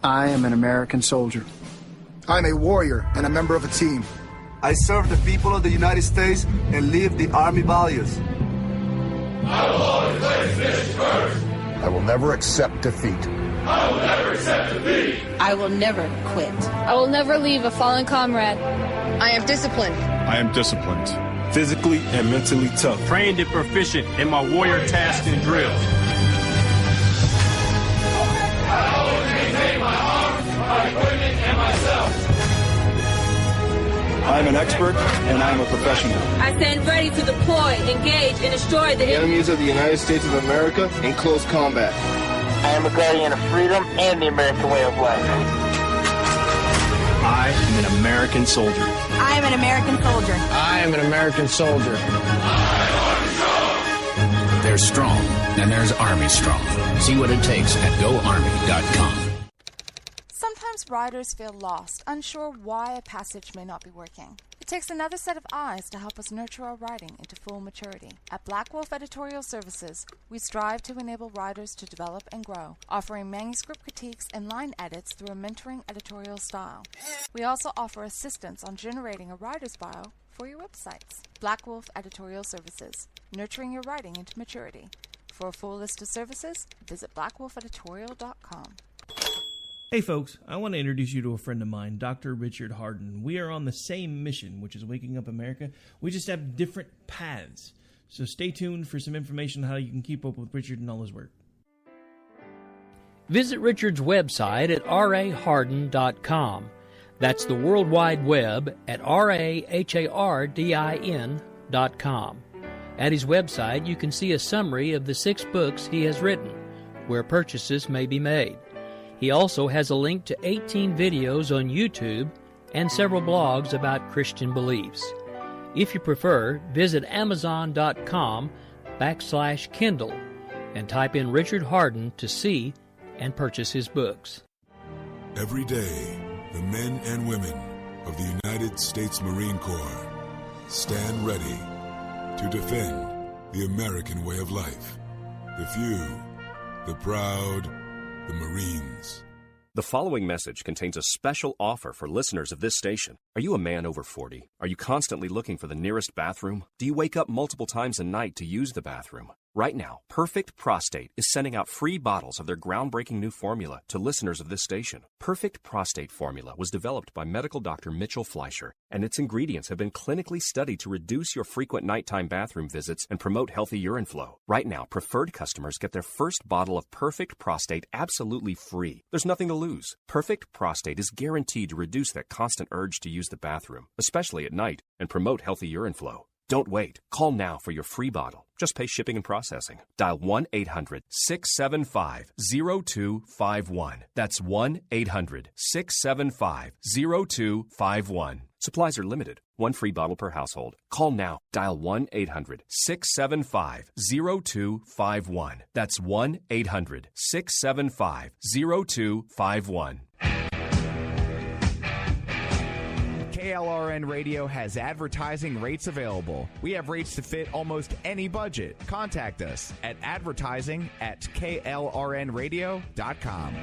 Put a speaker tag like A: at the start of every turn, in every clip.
A: I am an American soldier.
B: I'm a warrior and a member of a team.
C: I serve the people of the United States and live the Army values.
D: I will always place mission first.
E: I will never accept defeat.
D: I will never accept defeat.
F: I will never quit.
G: I will never leave a fallen comrade.
H: I am disciplined.
I: I am disciplined.
J: Physically and mentally tough.
K: Trained and proficient in my warrior tasks and drills.
D: I always maintain my arms, my equipment, and myself.
J: I am an expert and I am a professional.
L: I stand ready to deploy, engage, and destroy the
M: enemies of the United States of America in close combat.
N: I am a guardian of freedom and the American way of life.
O: I am an American soldier.
P: I am an American soldier.
Q: I am an American soldier.
R: There's strong, and there's Army strong. See what it takes at GoArmy.com.
S: Sometimes riders feel lost, unsure why a passage may not be working. It takes another set of eyes to help us nurture our writing into full maturity. At Black Wolf Editorial Services, we strive to enable writers to develop and grow, offering manuscript critiques and line edits through a mentoring editorial style. We also offer assistance on generating a writer's bio for your websites. Black Wolf Editorial Services, nurturing your writing into maturity. For a full list of services, visit blackwolfeditorial.com.
T: Hey folks, I want to introduce you to a friend of mine, Dr. Richard Harden. We are on the same mission, which is waking up America. We just have different paths. So stay tuned for some information on how you can keep up with Richard and all his work.
U: Visit Richard's website at raharden.com. That's the World Wide Web at RAHARDIN.com. At his website, you can see a summary of the 6 books he has written, where purchases may be made. He also has a link to 18 videos on YouTube and several blogs about Christian beliefs. If you prefer, visit Amazon.com/Kindle and type in Richard Harden to see and purchase his books.
V: Every day, the men and women of the United States Marine Corps stand ready to defend the American way of life. The few, the proud, the Marines.
W: The following message contains a special offer for listeners of this station. Are you a man over 40? Are you constantly looking for the nearest bathroom? Do you wake up multiple times a night to use the bathroom? Right now, Perfect Prostate is sending out free bottles of their groundbreaking new formula to listeners of this station. Perfect Prostate formula was developed by medical doctor Mitchell Fleischer, and its ingredients have been clinically studied to reduce your frequent nighttime bathroom visits and promote healthy urine flow. Right now, preferred customers get their first bottle of Perfect Prostate absolutely free. There's nothing to lose. Perfect Prostate is guaranteed to reduce that constant urge to use the bathroom, especially at night, and promote healthy urine flow. Don't wait. Call now for your free bottle. Just pay shipping and processing. Dial 1-800-675-0251. That's 1-800-675-0251. Supplies are limited. One free bottle per household. Call now. Dial 1-800-675-0251. That's 1-800-675-0251.
X: KLRN Radio has advertising rates available. We have rates to fit almost any budget. Contact us at advertising@klrnradio.com.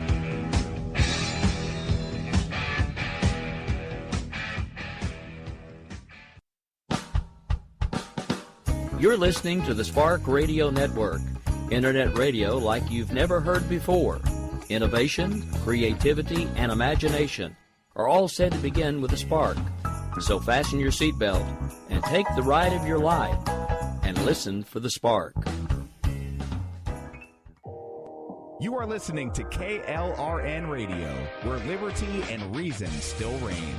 U: You're listening to the Spark Radio Network, internet radio like you've never heard before. Innovation, creativity, and imagination are all said to begin with a spark. So fasten your seatbelt and take the ride of your life and listen for the spark.
X: You are listening to KLRN Radio, where liberty and reason still reign.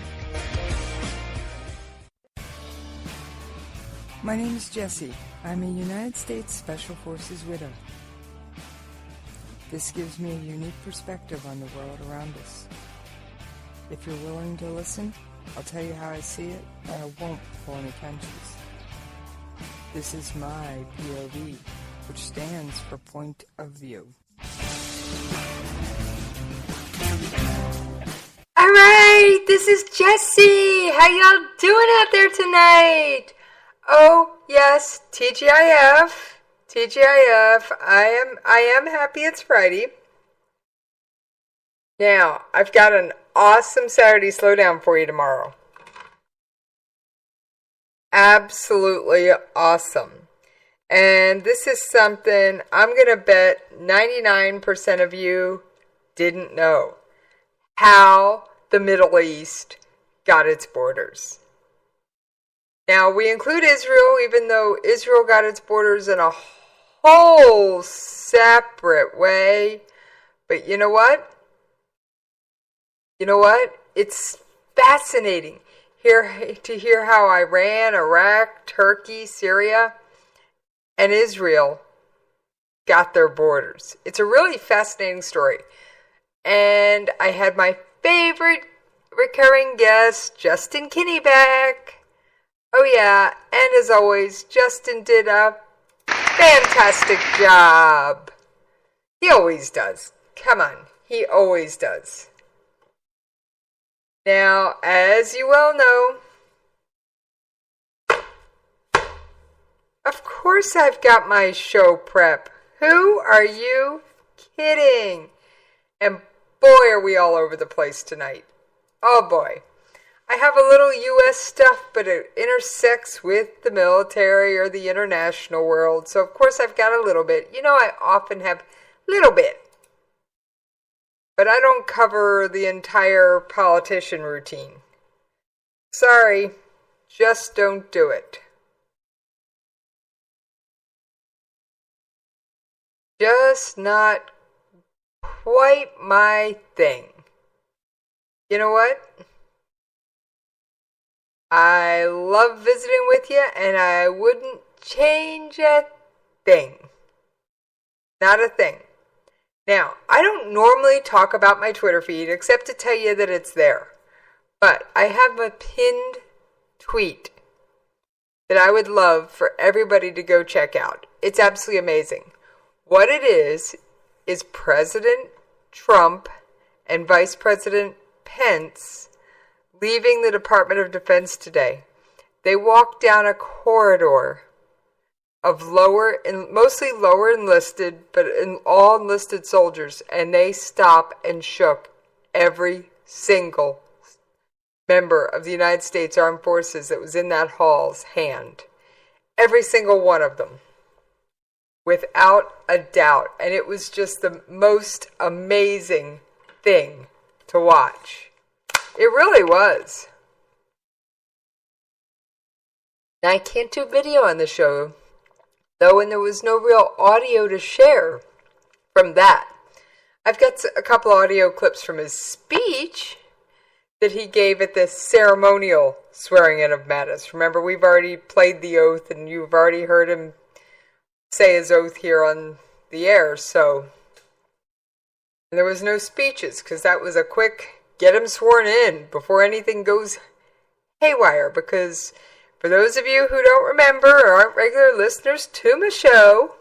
Y: My name is Jessie. I'm a United States Special Forces widow. This gives me a unique perspective on the world around us. If you're willing to listen, I'll tell you how I see it, and I won't pull any punches. This is my POV, which stands for point of view.
Z: Alright, this is Jessie. How y'all doing out there tonight? Oh, yes, TGIF. I am happy it's Friday. Now, I've got an awesome Saturday Slowdown for you tomorrow. Absolutely awesome. And this is something I'm going to bet 99% of you didn't know. How the Middle East got its borders. Now, we include Israel, even though Israel got its borders in a whole separate way. But you know what? It's fascinating to hear how Iran, Iraq, Turkey, Syria, and Israel got their borders. It's a really fascinating story. And I had my favorite recurring guest, Justin Kinney, back. Oh yeah, and as always, Justin did a fantastic job. He always does. Come on, he always does. Now, as you well know, of course I've got my show prep. Who are you kidding? And boy, are we all over the place tonight. Oh boy. I have a little U.S. stuff, but it intersects with the military or the international world. So, of course, I've got a little bit. You know, I often have a little bit. But I don't cover the entire politician routine. Sorry, just don't do it. Just not quite my thing. You know what? I love visiting with you, and I wouldn't change a thing. Not a thing. Now, I don't normally talk about my Twitter feed except to tell you that it's there. But I have a pinned tweet that I would love for everybody to go check out. It's absolutely amazing. What it is President Trump and Vice President Pence leaving the Department of Defense today. They walked down a corridor of mostly lower enlisted, but all enlisted soldiers, and they stopped and shook every single member of the United States Armed Forces that was in that hall's hand. Every single one of them. Without a doubt. And it was just the most amazing thing to watch. It really was. Now, I can't do video on the show, though, and there was no real audio to share from that. I've got a couple audio clips from his speech that he gave at the ceremonial swearing-in of Mattis. Remember, we've already played the oath, and you've already heard him say his oath here on the air, so... And there was no speeches, because that was a quick get him sworn in before anything goes haywire, because... For those of you who don't remember or aren't regular listeners to my show,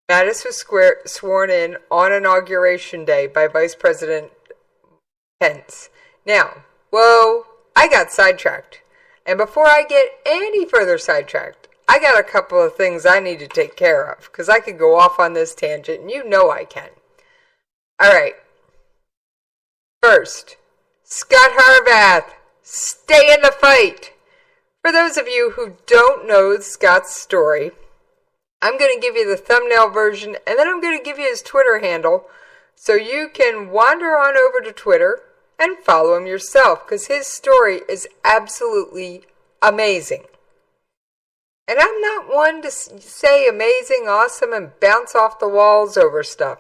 Z: Mattis was sworn in on Inauguration Day by Vice President Pence. Now, I got sidetracked. And before I get any further sidetracked, I got a couple of things I need to take care of, because I could go off on this tangent, and you know I can. All right. First, Scott Harvath, stay in the fight. For those of you who don't know Scott's story, I'm going to give you the thumbnail version, and then I'm going to give you his Twitter handle, so you can wander on over to Twitter and follow him yourself, because his story is absolutely amazing. And I'm not one to say amazing, awesome, and bounce off the walls over stuff.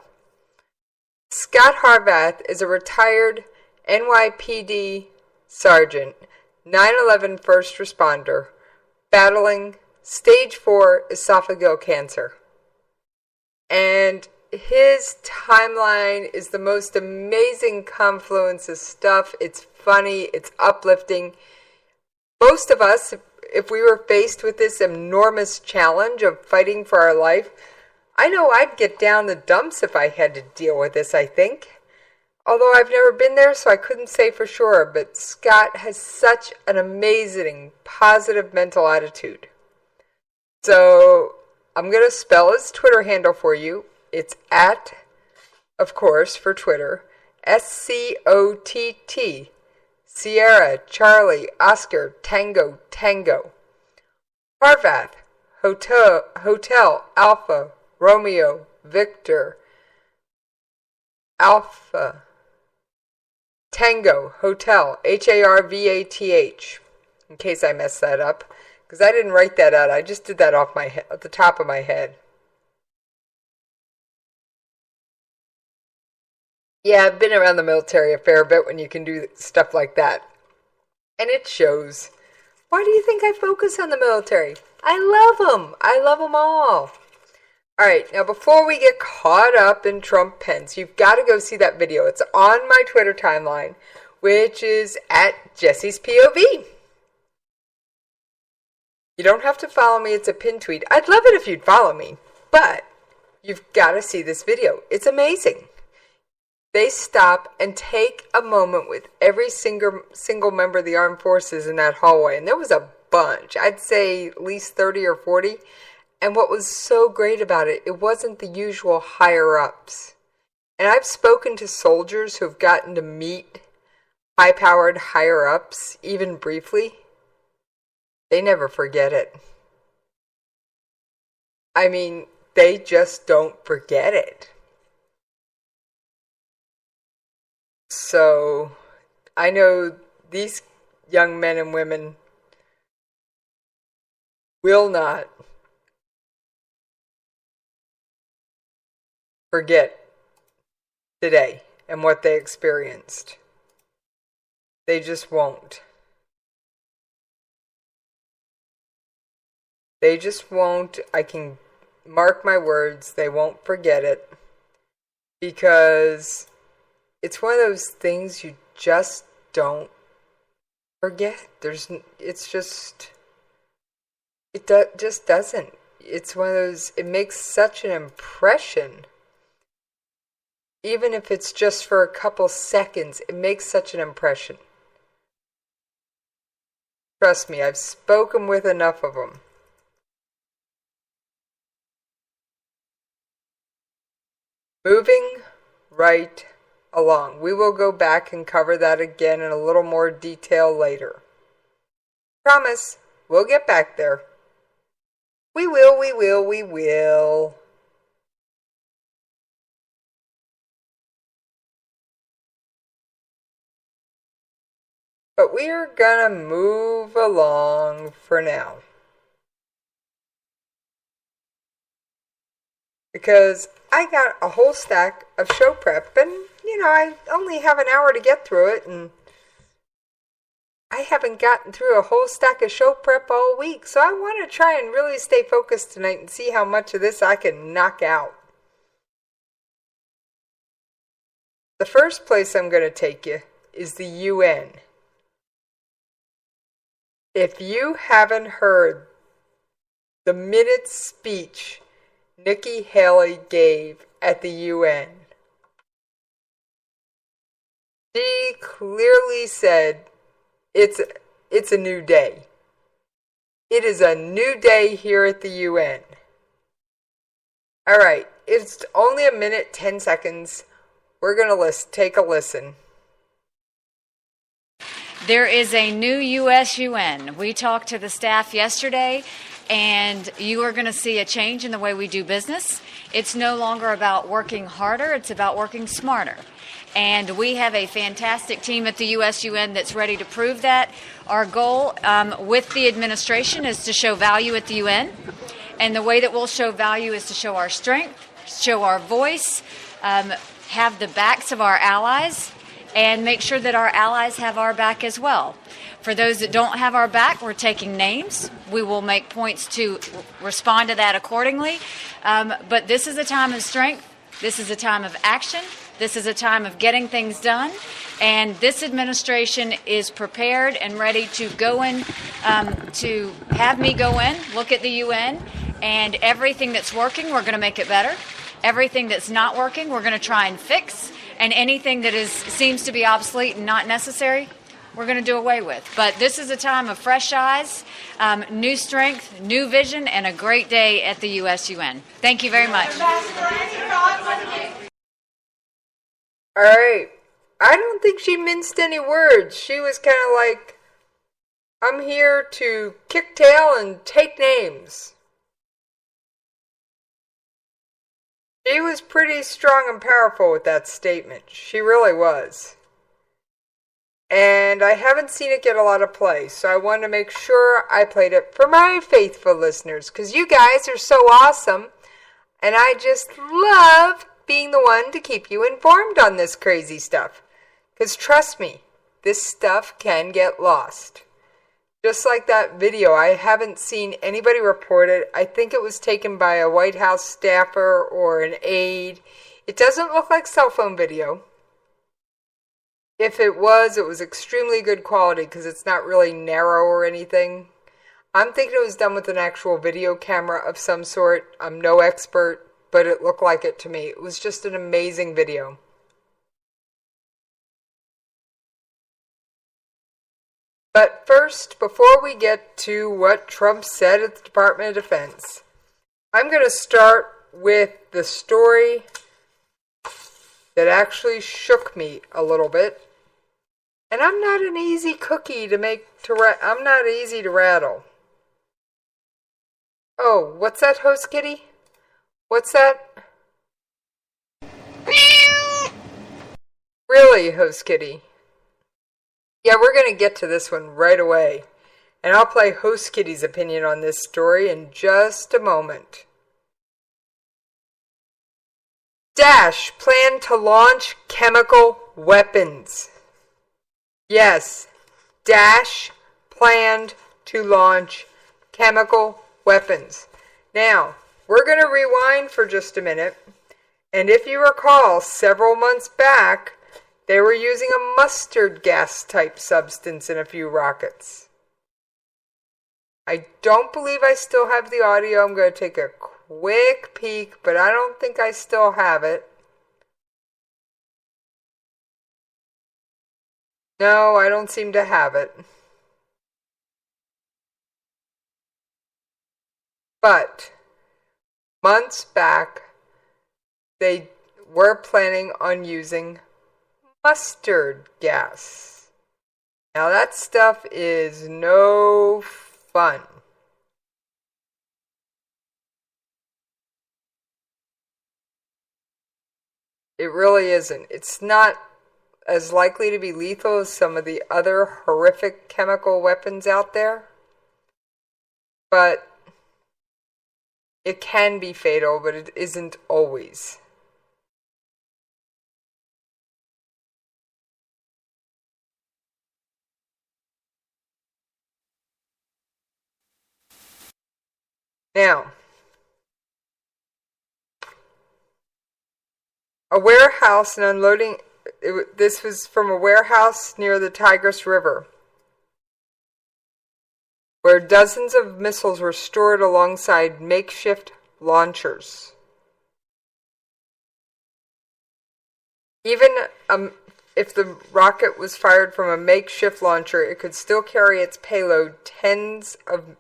Z: Scott Harvath is a retired NYPD sergeant, 9/11 first responder, battling stage 4 esophageal cancer. And his timeline is the most amazing confluence of stuff. It's funny, it's uplifting. Most of us, if we were faced with this enormous challenge of fighting for our life, I know I'd get down the dumps if I had to deal with this, I think. Although I've never been there, so I couldn't say for sure, but Scott has such an amazing, positive mental attitude. So, I'm going to spell his Twitter handle for you. It's @, of course, for Twitter, SCOTT, Sierra, Charlie, Oscar, Tango, Tango. Harvath, Hotel, Alpha, Romeo, Victor, Alpha, Tango, Hotel, HARVATH, in case I messed that up, because I didn't write that out. I just did that off my at the top of my head. Yeah, I've been around the military a fair bit when you can do stuff like that. And it shows. Why do you think I focus on the military? I love them. I love them all. All right, now before we get caught up in Trump-Pence, you've got to go see that video. It's on my Twitter timeline, which is at Jessie's POV. You don't have to follow me. It's a pin tweet. I'd love it if you'd follow me, but you've got to see this video. It's amazing. They stop and take a moment with every single member of the armed forces in that hallway, and there was a bunch. I'd say at least 30 or 40. And what was so great about it, it wasn't the usual higher-ups. And I've spoken to soldiers who have gotten to meet high-powered higher-ups, even briefly. They never forget it. I mean, they just don't forget it. So, I know these young men and women will not forget today and what they experienced. They just won't. They just won't. I can mark my words. They won't forget it. Because it's one of those things you just don't forget. It just doesn't. It's one of those, it makes such an impression. Even if it's just for a couple seconds, it makes such an impression. Trust me, I've spoken with enough of them. Moving right along. We will go back and cover that again in a little more detail later. Promise, we'll get back there. We will. But we are gonna move along for now. Because I got a whole stack of show prep, and, I only have an hour to get through it, and I haven't gotten through a whole stack of show prep all week, so I want to try and really stay focused tonight and see how much of this I can knock out. The first place I'm going to take you is the UN. If you haven't heard the minute speech Nikki Haley gave at the UN, she clearly said it's a new day. It is a new day here at the UN. All right, it's only a minute, 10 seconds. We're going to take a listen.
A: There is a new U.S. UN. We talked to the staff yesterday, and you are going to see a change in the way we do business. It's no longer about working harder, it's about working smarter. And we have a fantastic team at the U.S. UN that's ready to prove that. Our goal with the administration is to show value at the UN. And the way that we'll show value is to show our strength, show our voice, have the backs of our allies, and make sure that our allies have our back as well. For those that don't have our back, we're taking names. We will make points to respond to that accordingly. But this is a time of strength. This is a time of action. This is a time of getting things done. And this administration is prepared and ready to go in, to have me go in, look at the UN, and everything that's working, we're going to make it better. Everything that's not working, we're going to try and fix. And anything that seems to be obsolete and not necessary, we're going to do away with. But this is a time of fresh eyes, new strength, new vision, and a great day at the U.S. UN. Thank you very much.
Z: All right, I don't think she minced any words. She was kind of like, I'm here to kick tail and take names. She was pretty strong and powerful with that statement. She really was. And I haven't seen it get a lot of play, so I wanted to make sure I played it for my faithful listeners, because you guys are so awesome, and I just love being the one to keep you informed on this crazy stuff. Because trust me, this stuff can get lost. Just like that video, I haven't seen anybody report it. I think it was taken by a White House staffer or an aide. It doesn't look like cell phone video. If it was extremely good quality because it's not really narrow or anything. I'm thinking it was done with an actual video camera of some sort. I'm no expert, but it looked like it to me. It was just an amazing video. But first, before we get to what Trump said at the Department of Defense, I'm going to start with the story that actually shook me a little bit. And I'm not an easy cookie to make I'm not easy to rattle. Oh, what's that, Host Kitty? What's that? Really, Host Kitty? Yeah, we're going to get to this one right away. And I'll play Host Kitty's opinion on this story in just a moment. Dash planned to launch chemical weapons. Yes, Dash planned to launch chemical weapons. Now, we're going to rewind for just a minute. And if you recall, several months back, they were using a mustard gas type substance in a few rockets. I don't believe I still have the audio. I'm going to take a quick peek, but I don't think I still have it. No, I don't seem to have it. But months back, they were planning on using mustard gas. Now that stuff is no fun. It really isn't. It's not as likely to be lethal as some of the other horrific chemical weapons out there. But it can be fatal, but it isn't always. Now, a warehouse and unloading. This was from a warehouse near the Tigris River, where dozens of missiles were stored alongside makeshift launchers. Even if the rocket was fired from a makeshift launcher, it could still carry its payload tens of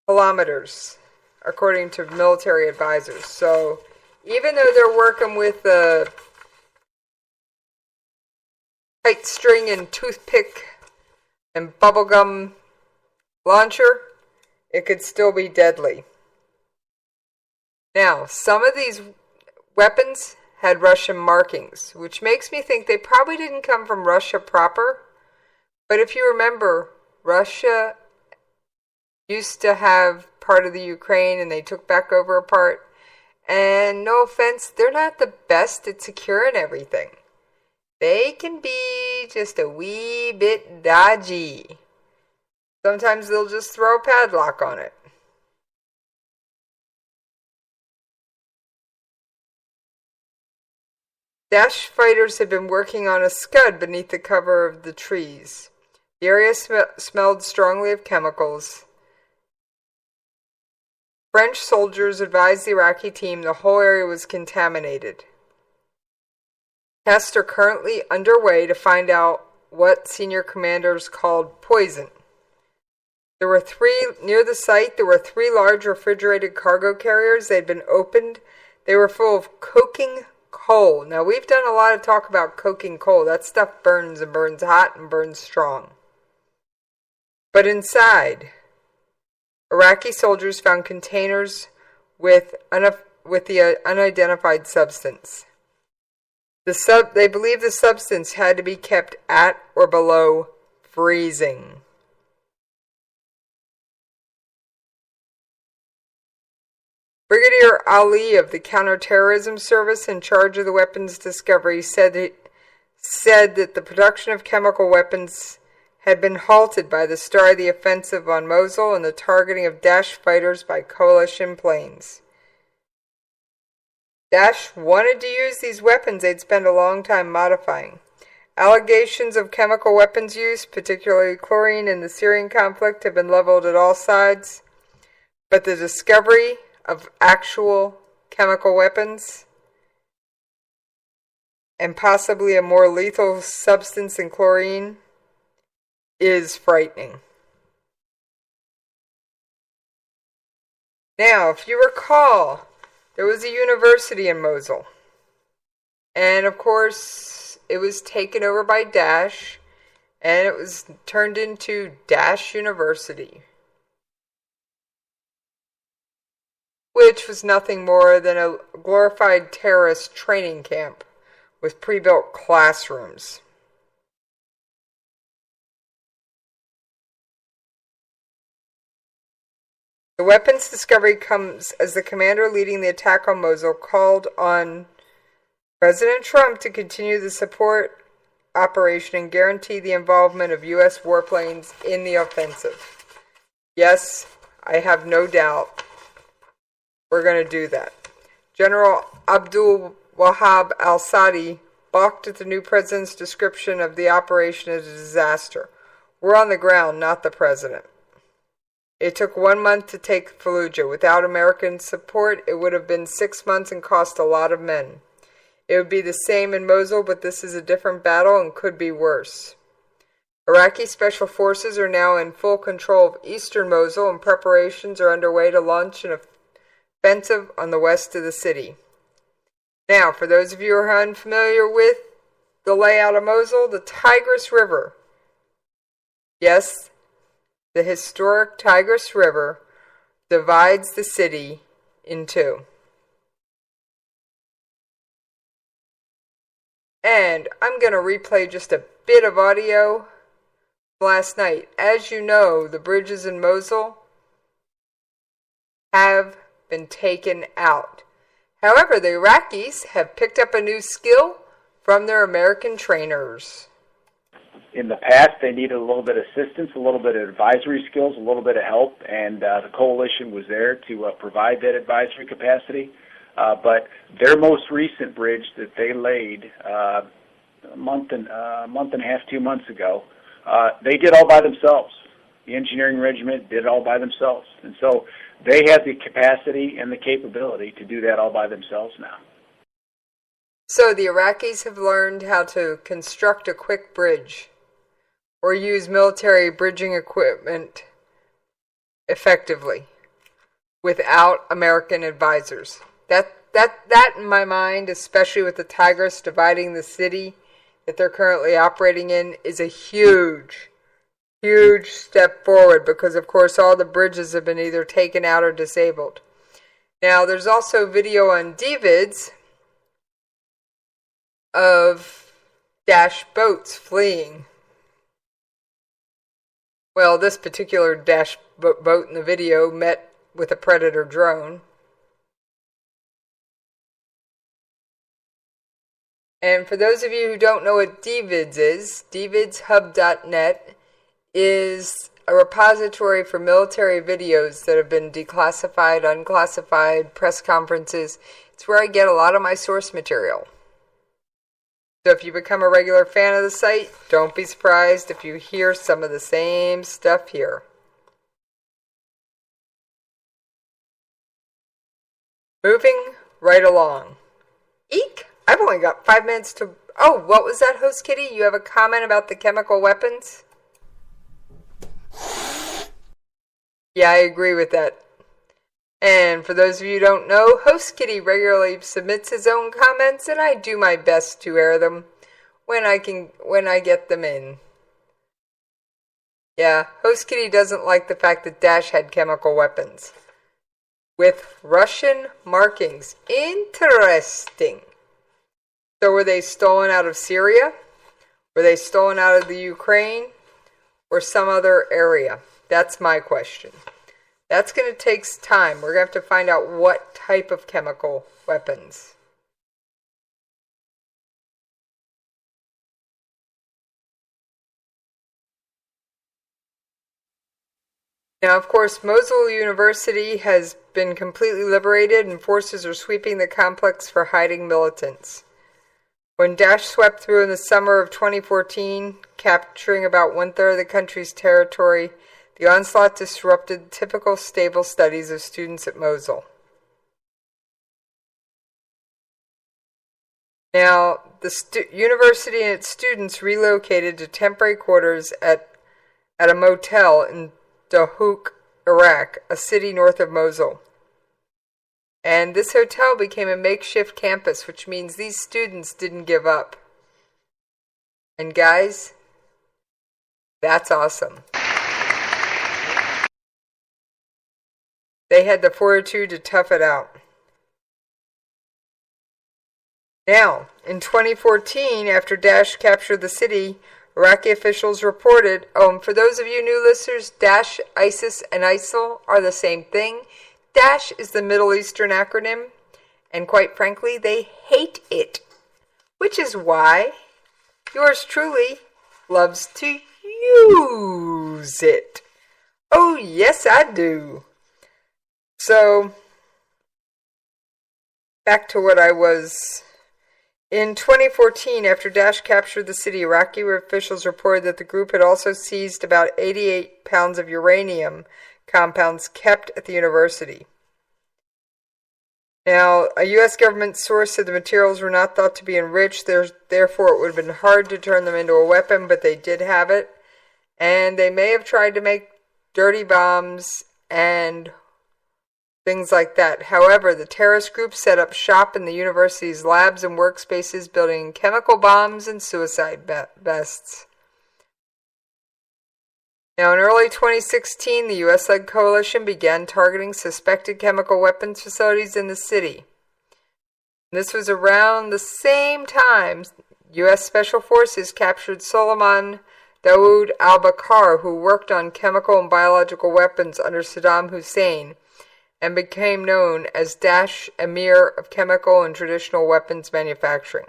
Z: kilometers, according to military advisors. So even though they're working with a tight string and toothpick and bubblegum launcher, it could still be deadly. Now, some of these weapons had Russian markings, which makes me think they probably didn't come from Russia proper. But if you remember, Russia used to have part of the Ukraine and they took back over a part. And no offense, they're not the best at securing everything. They can be just a wee bit dodgy. Sometimes they'll just throw a padlock on it. Dash fighters had been working on a scud beneath the cover of the trees. The area smelled strongly of chemicals. French soldiers advised the Iraqi team the whole area was contaminated. Tests are currently underway to find out what senior commanders called poison. Near the site, there were 3 large refrigerated cargo carriers. They had been opened. They were full of coking coal. Now, we've done a lot of talk about coking coal. That stuff burns and burns hot and burns strong. But inside, Iraqi soldiers found containers with the unidentified substance. They believe the substance had to be kept at or below freezing. Brigadier Ali of the Counterterrorism Service, in charge of the weapons discovery, said that the production of chemical weapons had been halted by the start of the offensive on Mosul and the targeting of Daesh fighters by coalition planes. Daesh wanted to use these weapons they'd spent a long time modifying. Allegations of chemical weapons use, particularly chlorine in the Syrian conflict, have been leveled at all sides, but the discovery of actual chemical weapons and possibly a more lethal substance than chlorine is frightening. Now, if you recall, there was a university in Mosul, and of course it was taken over by Daesh, and it was turned into Daesh University, which was nothing more than a glorified terrorist training camp with pre-built classrooms. The weapons discovery comes as the commander leading the attack on Mosul called on President Trump to continue the support operation and guarantee the involvement of U.S. warplanes in the offensive. Yes, I have no doubt we're going to do that. General Abdul Wahab al-Sadi balked at the new president's description of the operation as a disaster. We're on the ground, not the president. It took 1 month to take Fallujah. Without American support, it would have been 6 months and cost a lot of men. It would be the same in Mosul, but this is a different battle and could be worse. Iraqi special forces are now in full control of eastern Mosul, and preparations are underway to launch an offensive on the west of the city. Now, for those of you who are unfamiliar with the layout of Mosul, the Tigris River. Yes, the historic Tigris River divides the city in two. And I'm going to replay just a bit of audio from last night. As you know, the bridges in Mosul have been taken out. However, the Iraqis have picked up a new skill from their American trainers.
B: In the past, they needed a little bit of assistance, a little bit of advisory skills, a little bit of help, and the coalition was there to provide that advisory capacity. But their most recent bridge that they laid a month and a half, 2 months ago, they did all by themselves. The engineering regiment did it all by themselves. And so they have the capacity and the capability to do that all by themselves now.
Z: So the Iraqis have learned how to construct a quick bridge or use military bridging equipment effectively without American advisors. That in my mind, especially with the Tigris dividing the city that they're currently operating in, is a huge step forward because, of course, all the bridges have been either taken out or disabled. Now, there's also video on DVids of Daesh boats fleeing. Well, this particular Daesh boat in the video met with a Predator drone. And for those of you who don't know what DVids is, dvidshub.net is a repository for military videos that have been declassified, unclassified, press conferences. It's where I get a lot of my source material. So if you become a regular fan of the site, don't be surprised if you hear some of the same stuff here. Moving right along. Eek! I've only got 5 minutes to... Oh, what was that, Host Kitty? You have a comment about the chemical weapons? Yeah, I agree with that. And for those of you who don't know, Host Kitty regularly submits his own comments, and I do my best to air them when I get them in. Yeah, Host Kitty doesn't like the fact that Dash had chemical weapons with Russian markings. Interesting. So were they stolen out of Syria? Were they stolen out of the Ukraine? Or some other area? That's my question. That's going to take time. We're going to have to find out what type of chemical weapons. Now, of course, Mosul University has been completely liberated and forces are sweeping the complex for hiding militants. When Daesh swept through in the summer of 2014, capturing about one-third of the country's territory, the onslaught disrupted typical stable studies of students at Mosul. Now, the university and its students relocated to temporary quarters at a motel in Dahouk, Iraq, a city north of Mosul. And this hotel became a makeshift campus, which means these students didn't give up. And guys, that's awesome. They had the fortitude to tough it out. Now, in 2014, after Daesh captured the city, Iraqi officials reported, and for those of you new listeners, Daesh, ISIS, and ISIL are the same thing. Daesh is the Middle Eastern acronym, and quite frankly, they hate it, which is why yours truly loves to use it. Oh, yes, I do. So, back to what I was. In 2014, after Daesh captured the city, Iraqi officials reported that the group had also seized about 88 pounds of uranium compounds kept at the university. Now, a U.S. government source said the materials were not thought to be enriched, therefore it would have been hard to turn them into a weapon, but they did have it. And they may have tried to make dirty bombs and things like that. However, the terrorist group set up shop in the university's labs and workspaces, building chemical bombs and suicide vests. Now, in early 2016, the U.S.-led coalition began targeting suspected chemical weapons facilities in the city. This was around the same time U.S. Special Forces captured Solomon Daoud al-Bakr, who worked on chemical and biological weapons under Saddam Hussein, and became known as Daesh Emir of Chemical and Traditional Weapons Manufacturing.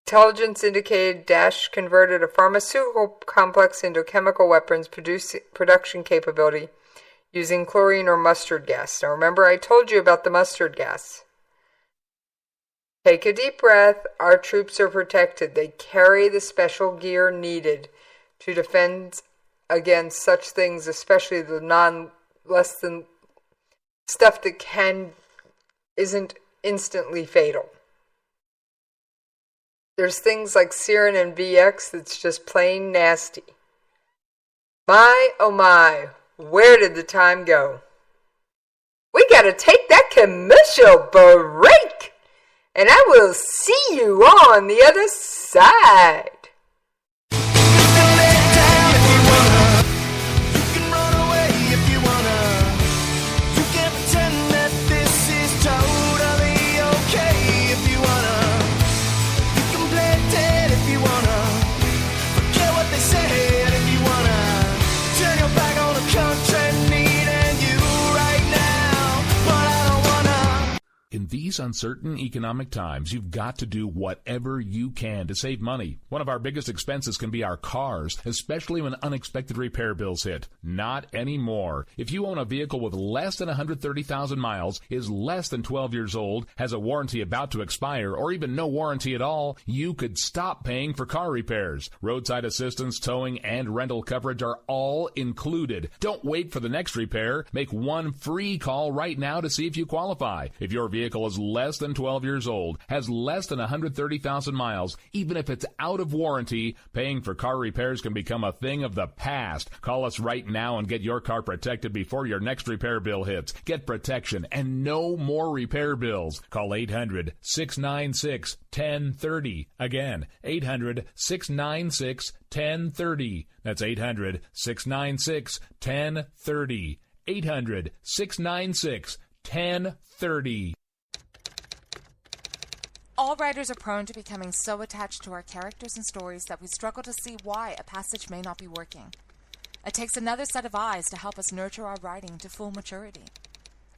Z: Intelligence indicated Daesh converted a pharmaceutical complex into chemical weapons production capability using chlorine or mustard gas. Now remember, I told you about the mustard gas. Take a deep breath. Our troops are protected. They carry the special gear needed to defend against such things, especially the less than stuff that isn't instantly fatal. There's things like Serin and VX that's just plain nasty. My, oh my, where did the time go? We gotta take that commercial break, and I will see you on the other side.
C: In these uncertain economic times, you've got to do whatever you can to save money. One of our biggest expenses can be our cars, especially when unexpected repair bills hit. Not anymore. If you own a vehicle with less than 130,000 miles, is less than 12 years old, has a warranty about to expire, or even no warranty at all, you could stop paying for car repairs. Roadside assistance, towing, and rental coverage are all included. Don't wait for the next repair. Make one free call right now to see if you qualify. If your vehicle is less than 12 years old, has less than 130,000 miles, even if it's out of warranty, paying for car repairs can become a thing of the past. Call us right now and get your car protected before your next repair bill hits. Get protection and no more repair bills. Call 800-696-1030. Again, 800-696-1030. That's 800-696-1030. 800-696-1030.
S: All writers are prone to becoming so attached to our characters and stories that we struggle to see why a passage may not be working. It takes another set of eyes to help us nurture our writing to full maturity.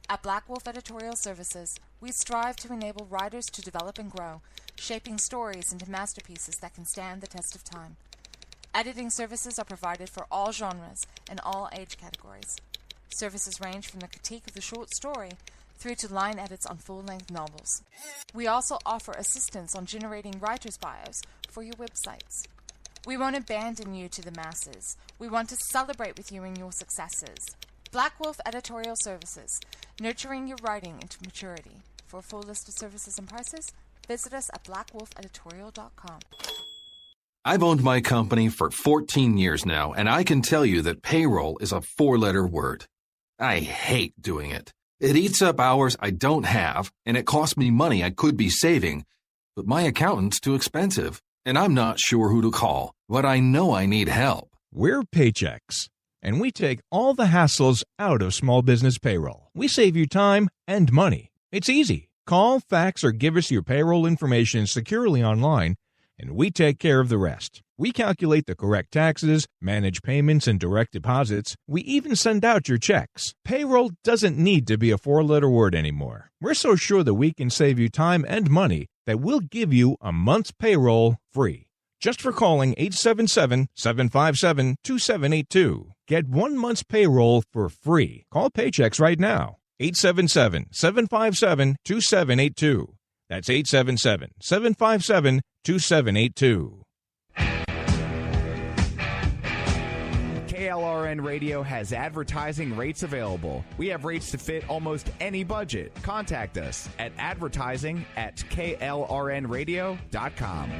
S: At Black Wolf Editorial Services, we strive to enable writers to develop and grow, shaping stories into masterpieces that can stand the test of time. Editing services are provided for all genres and all age categories. Services range from the critique of the short story through to line edits on full-length novels. We also offer assistance on generating writers' bios for your websites. We won't abandon you to the masses. We want to celebrate with you in your successes. Black Wolf Editorial Services, nurturing your writing into maturity. For a full list of services and prices, visit us at blackwolfeditorial.com.
E: I've owned my company for 14 years now, and I can tell you that payroll is a 4-letter word. I hate doing it. It eats up hours I don't have, and it costs me money I could be saving. But my accountant's too expensive, and I'm not sure who to call, but I know I need help.
F: We're Paychex, and we take all the hassles out of small business payroll. We save you time and money. It's easy. Call, fax, or give us your payroll information securely online, and we take care of the rest. We calculate the correct taxes, manage payments and direct deposits. We even send out your checks. Payroll doesn't need to be a 4-letter word anymore. We're so sure that we can save you time and money that we'll give you a month's payroll free. Just for calling 877-757-2782. Get 1 month's payroll for free. Call Paychex right now. 877-757-2782. That's 877-757-2782.
X: KLRN Radio has advertising rates available. We have rates to fit almost any budget. Contact us at advertising@klrnradio.com.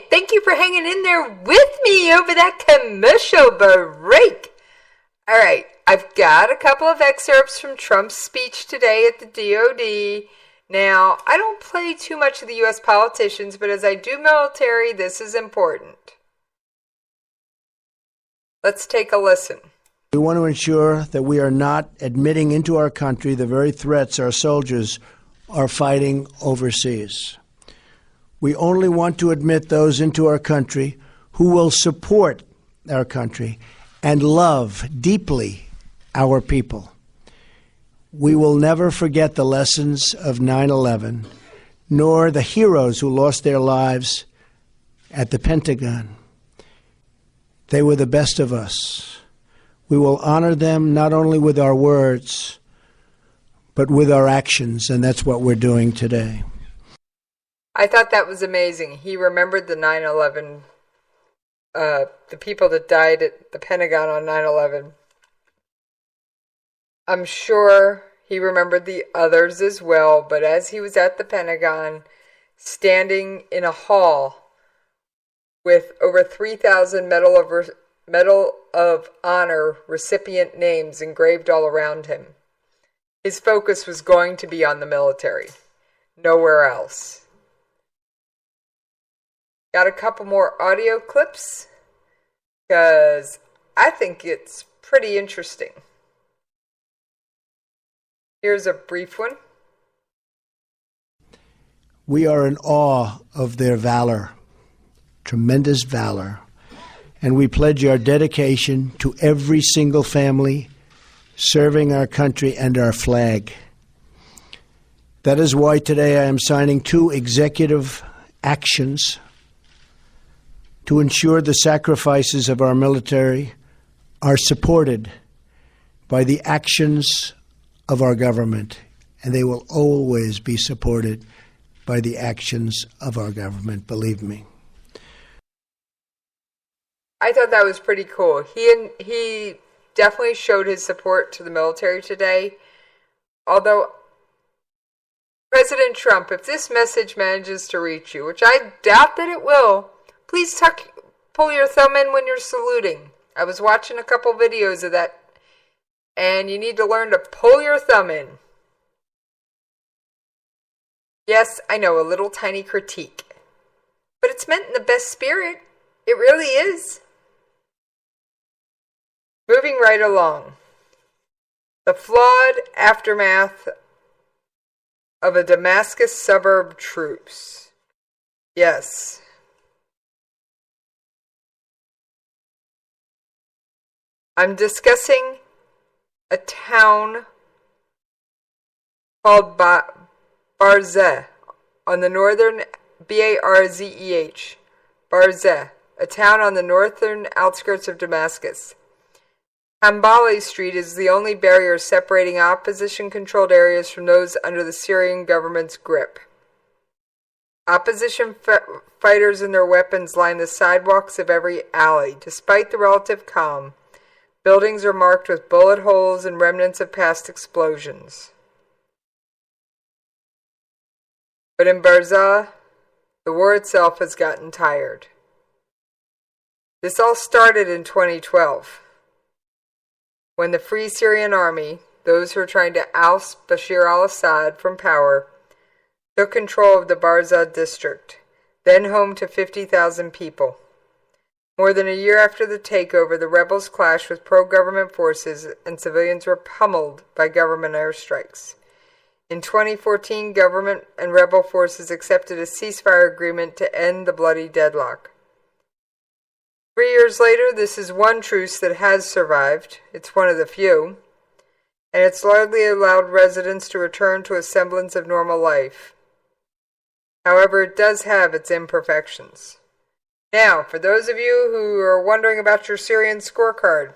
Z: Thank you for hanging in there with me over that commercial break. All right, I've got a couple of excerpts from Trump's speech today at the DOD. Now, I don't play too much of the U.S. politicians, but as I do military, this is important. Let's take a listen.
G: We want to ensure that we are not admitting into our country the very threats our soldiers are fighting overseas. We only want to admit those into our country who will support our country and love deeply our people. We will never forget the lessons of 9/11, nor the heroes who lost their lives at the Pentagon. They were the best of us. We will honor them not only with our words, but with our actions, and that's what we're doing today.
Z: I thought that was amazing. He remembered the 9/11, the people that died at the Pentagon on 9/11. I'm sure he remembered the others as well, but as he was at the Pentagon, standing in a hall with over 3,000 Medal of Honor recipient names engraved all around him, his focus was going to be on the military, nowhere else. Got a couple more audio clips because I think it's pretty interesting. Here's a brief one.
G: We are in awe of their valor, tremendous valor, and we pledge our dedication to every single family serving our country and our flag. That is why today I am signing 2 executive actions to ensure the sacrifices of our military are supported by the actions of our government, and they will always be supported by the actions of our government, believe me.
Z: I thought that was pretty cool. He definitely showed his support to the military today, although President Trump, if this message manages to reach you, which I doubt that it will, please pull your thumb in when you're saluting. I was watching a couple videos of that, and you need to learn to pull your thumb in. Yes, I know, a little tiny critique, but it's meant in the best spirit. It really is. Moving right along. The flawed aftermath of a Damascus suburb truce. Yes. I'm discussing a town called Barzeh on the northern, Barzeh, Barzeh, a town on the northern outskirts of Damascus. Hanbali Street is the only barrier separating opposition-controlled areas from those under the Syrian government's grip. Opposition fighters and their weapons line the sidewalks of every alley. Despite the relative calm, buildings are marked with bullet holes and remnants of past explosions. But in Barzeh, the war itself has gotten tired. This all started in 2012. When the Free Syrian Army, those who are trying to oust Bashar al-Assad from power, took control of the Barzeh district, then home to 50,000 people. More than a year after the takeover, the rebels clashed with pro-government forces and civilians were pummeled by government airstrikes. In 2014, government and rebel forces accepted a ceasefire agreement to end the bloody deadlock. 3 years later, this is one truce that has survived. It's one of the few. And it's largely allowed residents to return to a semblance of normal life. However, it does have its imperfections. Now, for those of you who are wondering about your Syrian scorecard,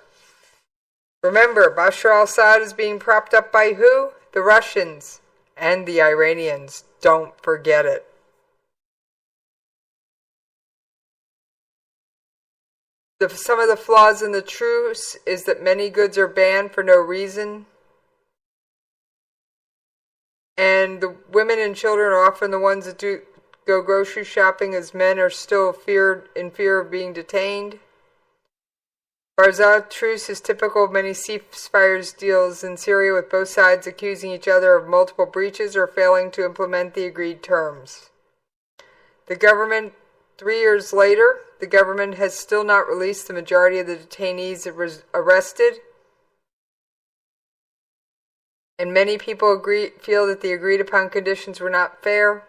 Z: remember, Bashar al-Assad is being propped up by who? The Russians and the Iranians. Don't forget it. Some of the flaws in the truce is that many goods are banned for no reason. And the women and children are often the ones that go grocery shopping, as men are still in fear of being detained. Barzeh truce is typical of many ceasefire deals in Syria, with both sides accusing each other of multiple breaches or failing to implement the agreed terms. 3 years later, the government has still not released the majority of the detainees arrested, and many people feel that the agreed-upon conditions were not fair,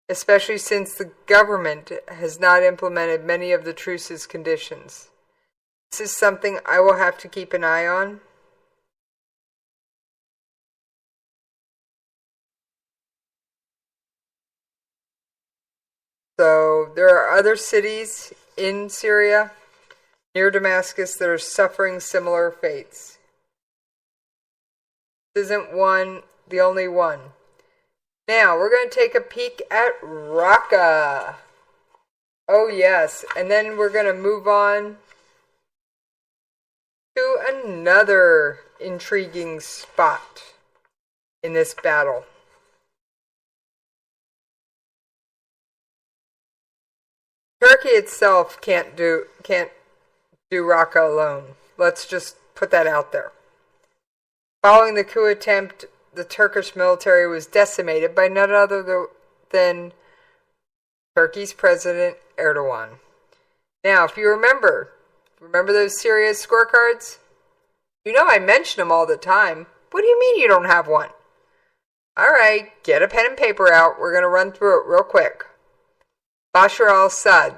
Z: especially since the government has not implemented many of the truce's conditions. This is something I will have to keep an eye on. So there are other cities in Syria near Damascus that are suffering similar fates. This isn't the only one. Now we're going to take a peek at Raqqa. Oh yes, and then we're going to move on to another intriguing spot in this battle. Turkey itself can't do Raqqa alone. Let's just put that out there. Following the coup attempt, the Turkish military was decimated by none other than Turkey's President Erdogan. Now, if you remember those Syria scorecards? You know I mention them all the time. What do you mean you don't have one? All right, get a pen and paper out. We're going to run through it real quick. Bashar al-Assad.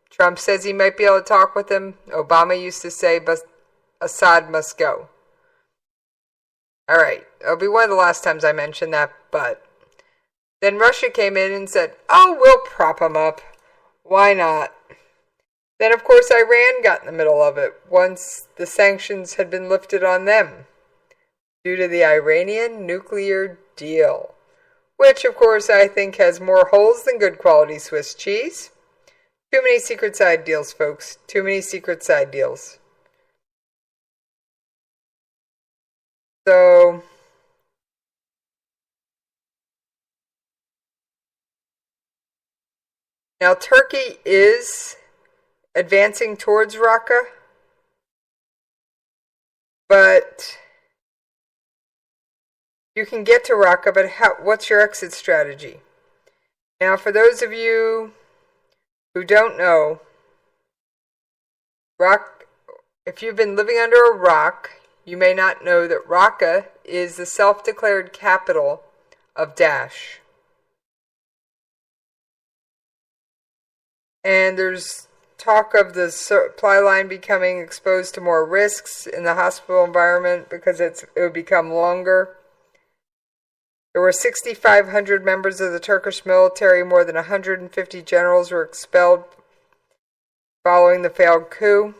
Z: Trump says he might be able to talk with him. Obama used to say, but Assad must go. Alright, it'll be one of the last times I mention that, but then Russia came in and said, oh, we'll prop them up. Why not? Then, of course, Iran got in the middle of it once the sanctions had been lifted on them due to the Iranian nuclear deal, which, of course, I think has more holes than good quality Swiss cheese. Too many secret side deals, folks. Too many secret side deals. So, now Turkey is advancing towards Raqqa, but you can get to Raqqa, but what's your exit strategy? Now, for those of you who don't know, if you've been living under a rock, you may not know that Raqqa is the self-declared capital of Daesh. And there's talk of the supply line becoming exposed to more risks in the hospital environment because it would become longer. There were 6,500 members of the Turkish military. More than 150 generals were expelled following the failed coup,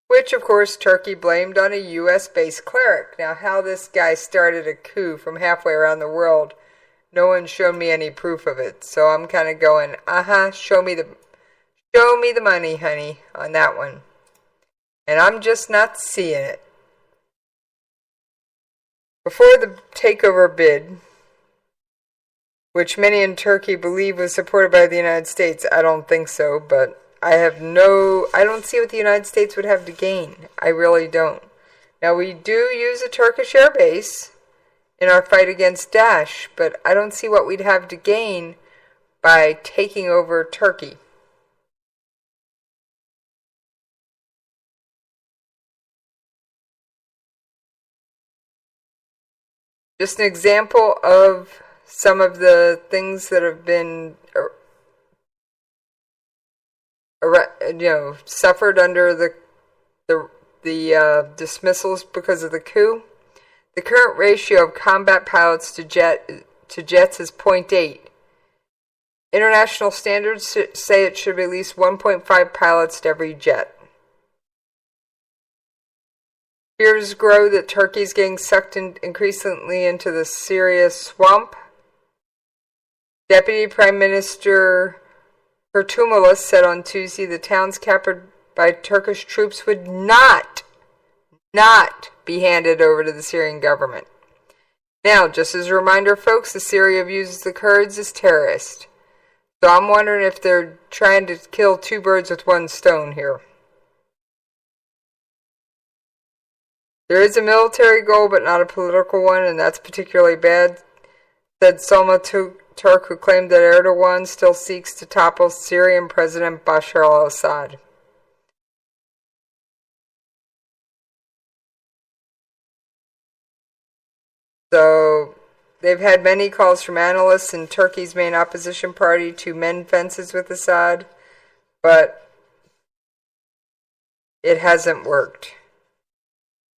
Z: which, of course, Turkey blamed on a U.S.-based cleric. Now, how this guy started a coup from halfway around the world, no one showed me any proof of it. So I'm kind of going, show me the money, honey, on that one. And I'm just not seeing it. Before the takeover bid, which many in Turkey believe was supported by the United States, I don't think so, but I don't see what the United States would have to gain. I really don't. Now, we do use a Turkish air base in our fight against Daesh, but I don't see what we'd have to gain by taking over Turkey. Just an example of some of the things that have been suffered under the dismissals because of the coup. The current ratio of combat pilots to jets is 0.8. International standards say it should be at least 1.5 pilots to every jet. Fears grow that Turkey is getting sucked increasingly into the Syria swamp. Deputy Prime Minister Kurtulmuş said on Tuesday the towns captured by Turkish troops would not be handed over to the Syrian government. Now, just as a reminder, folks, Syria views the Kurds as terrorists. So I'm wondering if they're trying to kill two birds with one stone here. There is a military goal, but not a political one, and that's particularly bad, said Salma Turk, who claimed that Erdogan still seeks to topple Syrian President Bashar al-Assad. So, they've had many calls from analysts in Turkey's main opposition party to mend fences with Assad, but it hasn't worked.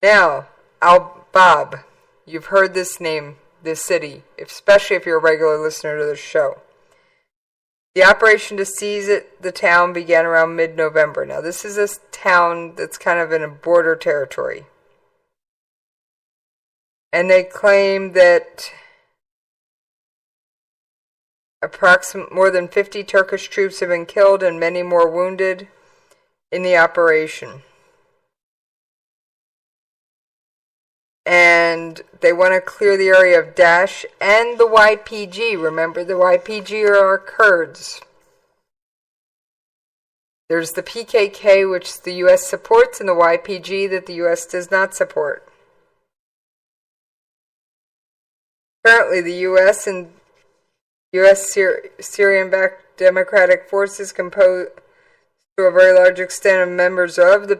Z: Now, Al-Bab, you've heard this name, this city, especially if you're a regular listener to this show. The operation to seize the town began around mid-November. Now, this is a town that's kind of in a border territory. And they claim that more than 50 Turkish troops have been killed and many more wounded in the operation. And they want to clear the area of Daesh and the YPG. Remember, the YPG are our Kurds. There's the PKK, which the U.S. supports, and the YPG that the U.S. does not support. Currently, the U.S. and U.S. Syrian-backed democratic forces composed to a very large extent of members of the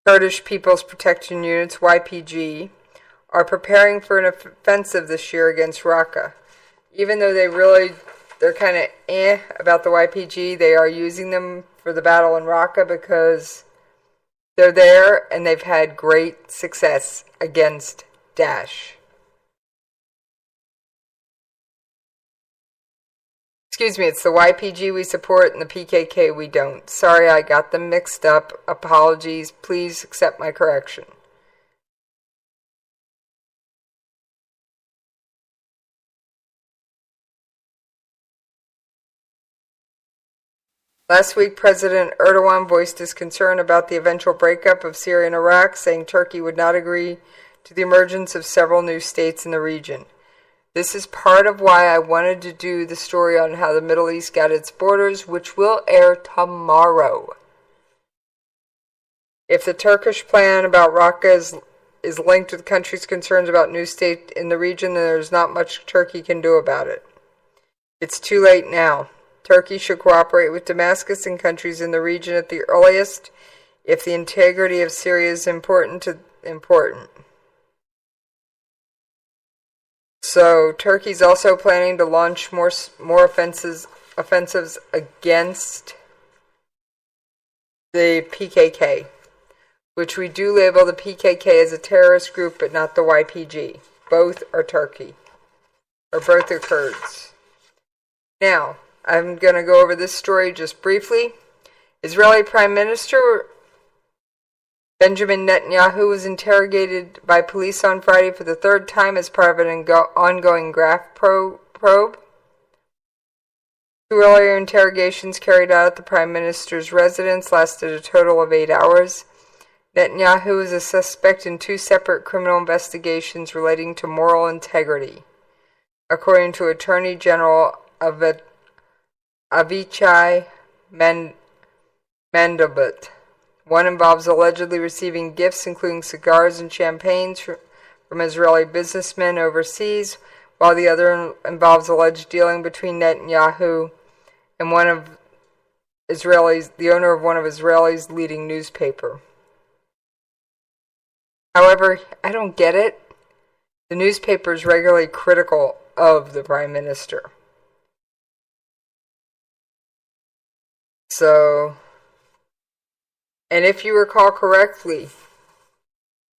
Z: Kurdish People's Protection Units, YPG, are preparing for an offensive this year against Raqqa. Even though they're kind of about the YPG, they are using them for the battle in Raqqa because They're there, and they've had great success against Daesh. Excuse me, it's the YPG we support and the PKK we don't. Sorry, I got them mixed up. Apologies. Please accept my correction. Last week, President Erdogan voiced his concern about the eventual breakup of Syria and Iraq, saying Turkey would not agree to the emergence of several new states in the region. This is part of why I wanted to do the story on how the Middle East got its borders, which will air tomorrow. If the Turkish plan about Raqqa is linked with the country's concerns about new state in the region, then there's not much Turkey can do about it. It's too late now. Turkey should cooperate with Damascus and countries in the region at the earliest if the integrity of Syria is important. So Turkey's also planning to launch more offensives against the PKK, which we do label the PKK as a terrorist group, but not the YPG. Both are Turkey, or both are Kurds. Now, I'm going to go over this story just briefly. Israeli Prime Minister Benjamin Netanyahu was interrogated by police on Friday for the third time as part of an ongoing graft probe. 2 earlier interrogations carried out at the Prime Minister's residence lasted a total of 8 hours. Netanyahu is a suspect in 2 separate criminal investigations relating to moral integrity, according to Attorney General Avichai Mandelblit. One involves allegedly receiving gifts, including cigars and champagnes, from Israeli businessmen overseas, while the other involves alleged dealing between Netanyahu and the owner of one of Israel's leading newspaper. However, I don't get it. The newspaper is regularly critical of the Prime Minister. And if you recall correctly,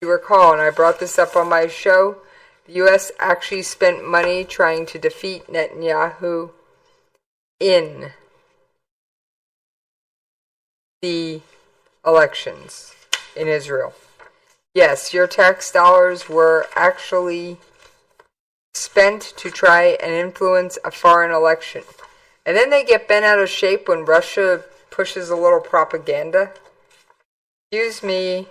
Z: and I brought this up on my show, the U.S. actually spent money trying to defeat Netanyahu in the elections in Israel. Yes, your tax dollars were actually spent to try and influence a foreign election. And then they get bent out of shape when Russia pushes a little propaganda. Excuse me.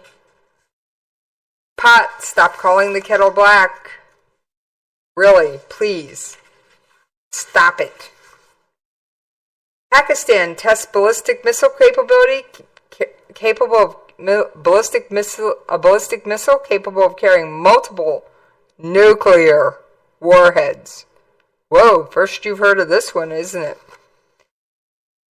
Z: Pot, stop calling the kettle black. Really, please. Stop it. Pakistan tests ballistic missile capability, a ballistic missile capable of carrying multiple nuclear warheads. Whoa, first you've heard of this one, isn't it?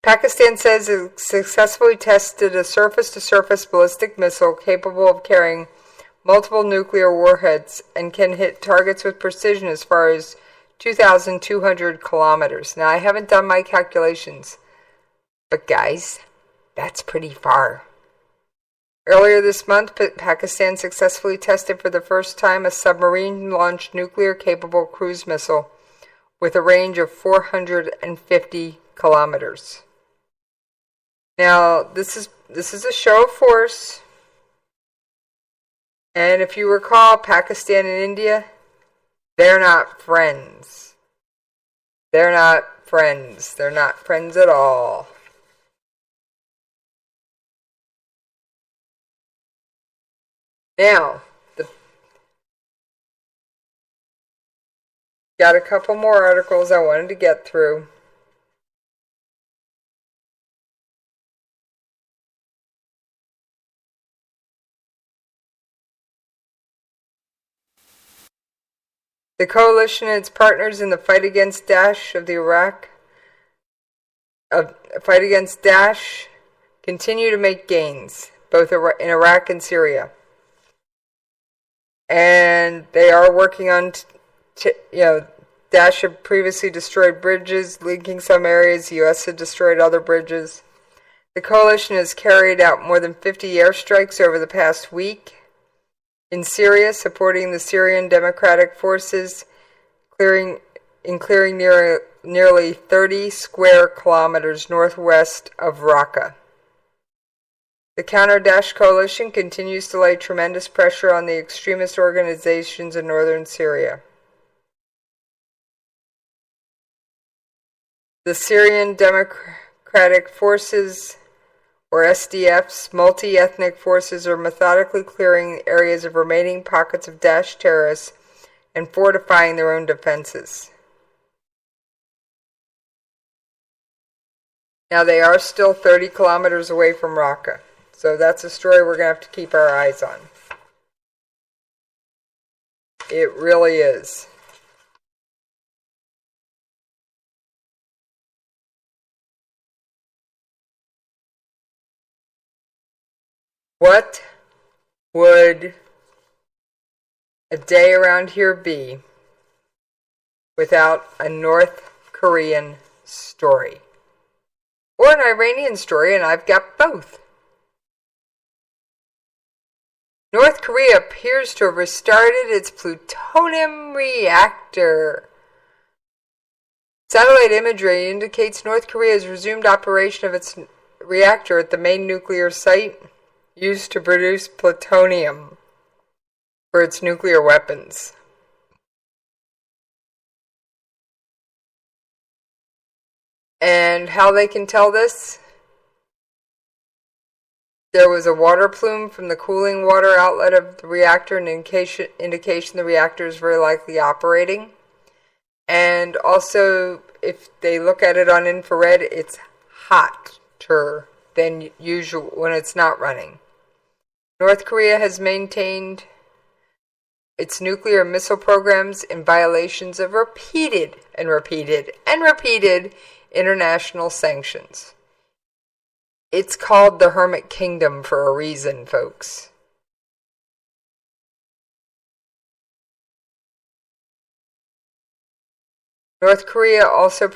Z: Pakistan says it successfully tested a surface-to-surface ballistic missile capable of carrying multiple nuclear warheads and can hit targets with precision as far as 2,200 kilometers. Now, I haven't done my calculations, but guys, that's pretty far. Earlier this month, Pakistan successfully tested for the first time a submarine-launched nuclear-capable cruise missile with a range of 450 kilometers. Now, this is a show of force, and if you recall, Pakistan and India, they're not friends. They're not friends. They're not friends at all. Now, got a couple more articles I wanted to get through. The coalition and its partners in the fight against Daesh continue to make gains, both in Iraq and Syria. And they are working on, Daesh had previously destroyed bridges, linking some areas. The U.S. had destroyed other bridges. The coalition has carried out more than 50 airstrikes over the past week in Syria, supporting the Syrian Democratic Forces, clearing nearly 30 square kilometers northwest of Raqqa. The Counter-Daesh coalition continues to lay tremendous pressure on the extremist organizations in northern Syria. The Syrian Democratic Forces, or SDF's multi-ethnic forces, are methodically clearing areas of remaining pockets of Daesh terrorists and fortifying their own defenses. Now, they are still 30 kilometers away from Raqqa, so that's a story we're going to have to keep our eyes on. It really is. What would a day around here be without a North Korean story? Or an Iranian story, and I've got both. North Korea appears to have restarted its plutonium reactor. Satellite imagery indicates North Korea has resumed operation of its reactor at the main nuclear site used to produce plutonium for its nuclear weapons. And how they can tell this? There was a water plume from the cooling water outlet of the reactor, an indication the reactor is very likely operating. And also, if they look at it on infrared, it's hotter than usual when it's not running. North Korea has maintained its nuclear missile programs in violations of repeated international sanctions. It's called the Hermit Kingdom for a reason, folks. North Korea also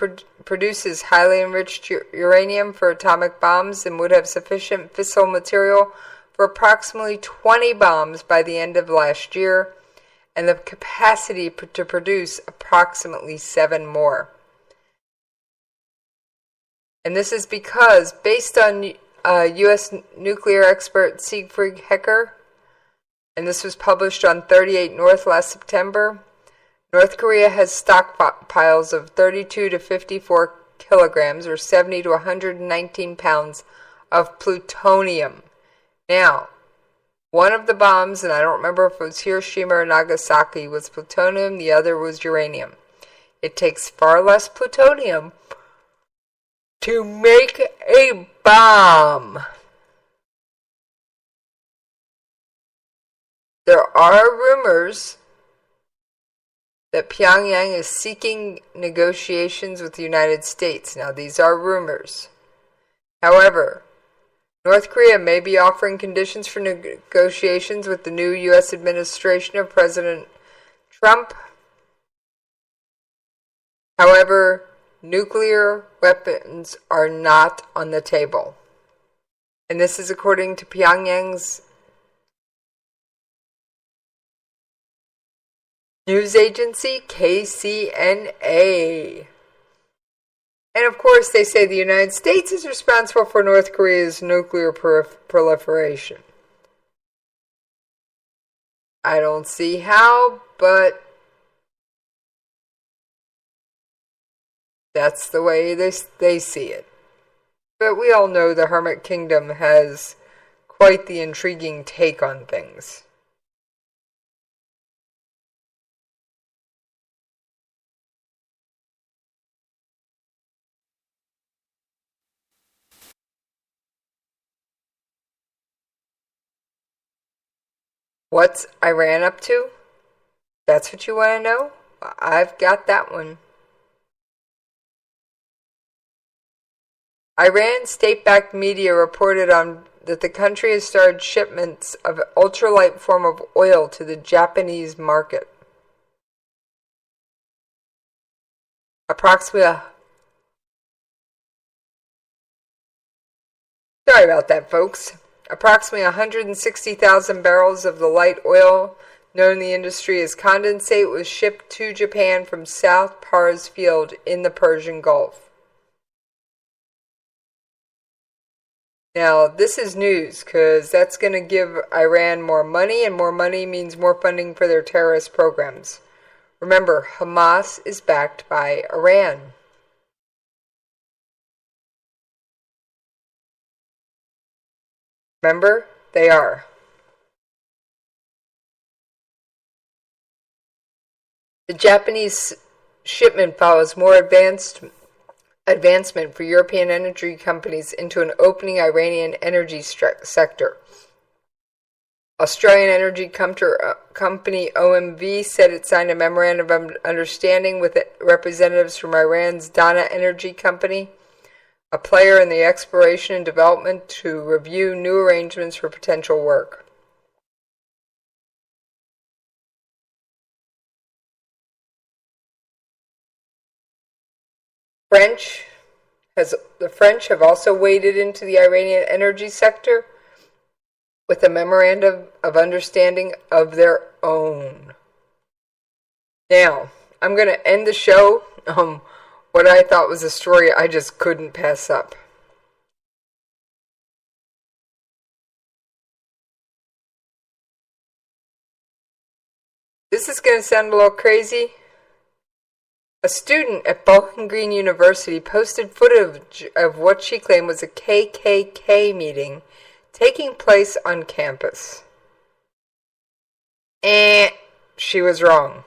Z: produces highly enriched uranium for atomic bombs and would have sufficient fissile material for approximately 20 bombs by the end of last year, and the capacity to produce approximately 7 more. And this is because, based on U.S. nuclear expert Siegfried Hecker, and this was published on 38 North last September, North Korea has stockpiles of 32 to 54 kilograms, or 70 to 119 pounds, of plutonium. Now, one of the bombs, and I don't remember if it was Hiroshima or Nagasaki, was plutonium, the other was uranium. It takes far less plutonium to make a bomb. There are rumors that Pyongyang is seeking negotiations with the United States. Now, these are rumors. However, North Korea may be offering conditions for negotiations with the new U.S. administration of President Trump. However, nuclear weapons are not on the table. And this is according to Pyongyang's news agency, KCNA. And of course, they say the United States is responsible for North Korea's nuclear proliferation. I don't see how, but that's the way they see it. But we all know the Hermit Kingdom has quite the intriguing take on things. What's Iran up to? That's what you want to know? I've got that one. Iran state-backed media reported on that the country has started shipments of an ultralight form of oil to the Japanese market. Approximately Sorry about that, folks. Approximately 160,000 barrels of the light oil known in the industry as condensate was shipped to Japan from South Pars Field in the Persian Gulf. Now, this is news because that's going to give Iran more money, and more money means more funding for their terrorist programs. Remember, Hamas is backed by Iran. Remember, they are. The Japanese shipment follows more advancement for European energy companies into an opening Iranian energy sector. Australian energy company OMV said it signed a memorandum of understanding with representatives from Iran's Dana Energy Company, a player in the exploration and development, to review new arrangements for potential work. The French have also waded into the Iranian energy sector with a memorandum of understanding of their own. Now, I'm going to end the show what I thought was a story I just couldn't pass up. This is going to sound a little crazy. A student at Bowling Green University posted footage of what she claimed was a KKK meeting taking place on campus. She was wrong.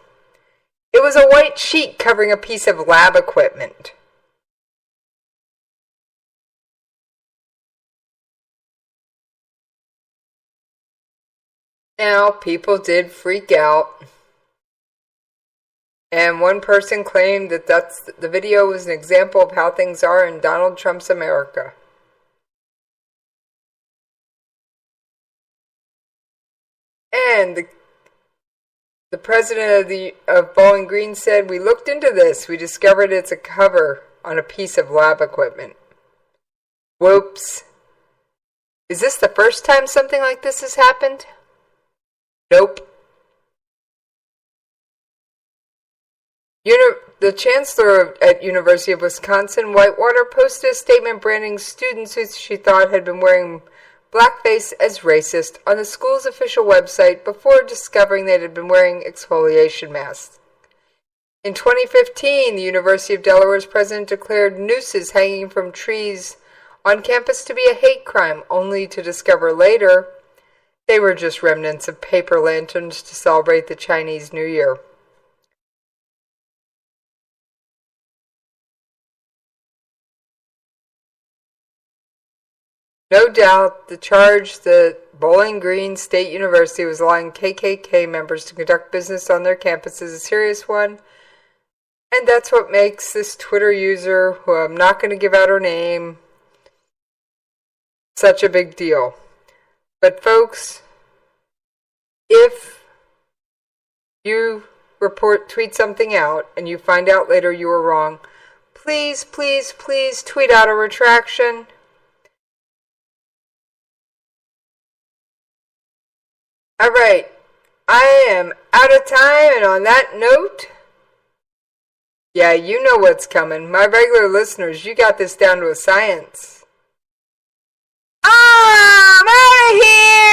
Z: It was a white sheet covering a piece of lab equipment. Now, people did freak out. And one person claimed that the video was an example of how things are in Donald Trump's America. And the president of Bowling Green said, "We looked into this. We discovered it's a cover on a piece of lab equipment." Whoops. Is this the first time something like this has happened? Nope. The chancellor at University of Wisconsin, Whitewater, posted a statement branding students who she thought had been wearing blackface as racist on the school's official website before discovering they had been wearing exfoliation masks. In 2015, the University of Delaware's president declared nooses hanging from trees on campus to be a hate crime, only to discover later they were just remnants of paper lanterns to celebrate the Chinese New Year. No doubt, the charge that Bowling Green State University was allowing KKK members to conduct business on their campus is a serious one, and that's what makes this Twitter user, who I'm not going to give out her name, such a big deal. But folks, if you tweet something out and you find out later you were wrong, please, please, please tweet out a retraction. Alright, I am out of time, and on that note, yeah, you know what's coming. My regular listeners, you got this down to a science. I'm out of here!